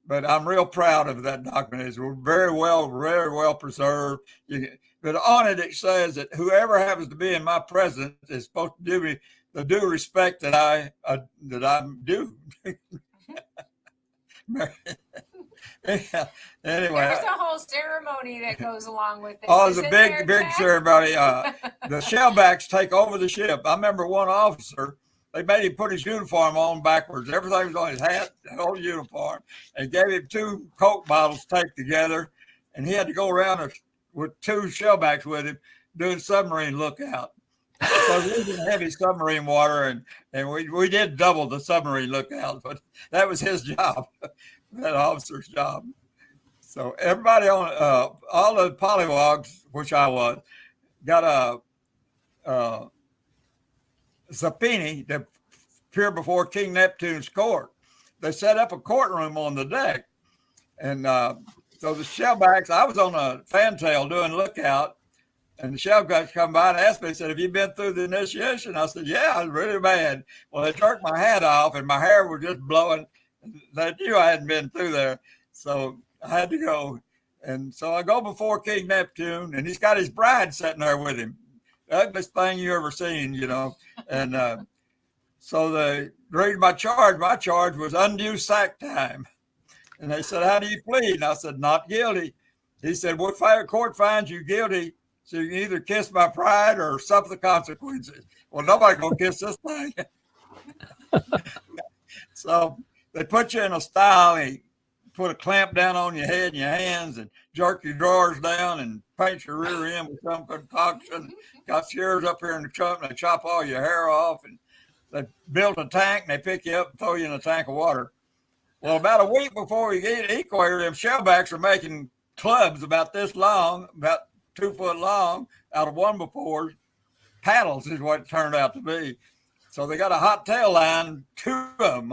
but I'm real proud of that document. It's very well preserved. But on it, it says that whoever happens to be in my presence is supposed to do me the due respect that I do. Anyway, there's a whole ceremony that goes along with this. Oh, it's a big ceremony. The Shellbacks take over the ship. I remember one officer, they made him put his uniform on backwards. Everything was on his hat, the whole uniform, and gave him 2 Coke bottles taped together, and he had to go around with 2 Shellbacks with him doing submarine lookout. So we didn't heavy submarine water, and we did double the submarine lookout, but that was his job, that officer's job. So everybody on all the polywogs, which I was, got a subpoena to appear before King Neptune's court. They set up a courtroom on the deck, and so the Shellbacks, I was on a fantail doing lookout, and the Shellbacks come by and asked me, said, "Have you been through the initiation?" I said, "Yeah, I was really bad." Well, they took my hat off, and my hair was just blowing. They knew I hadn't been through there, so I had to go. And so I go before King Neptune, and he's got his bride sitting there with him. The ugliest thing you ever seen, you know. And so they read my charge. My charge was undue sack time. And they said, "How do you plead?" And I said, "Not guilty." He said, "What court finds you guilty, so you can either kiss my pride or suffer the consequences." Well, nobody's going to kiss this thing. So they put you in a style, and put a clamp down on your head and your hands and jerk your drawers down and paint your rear end with some concoction. Got shears up here in the trunk, and they chop all your hair off. And they built a tank, and they pick you up and throw you in a tank of water. Well, about a week before you get equator, them Shellbacks are making clubs about this long, about 2 foot long, out of 1x4s. Paddles is what it turned out to be. So they got a hot tail line, 2 of them,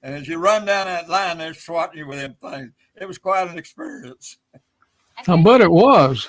and as you run down that line, they're swatting you with them things. It was quite an experience. I bet it was.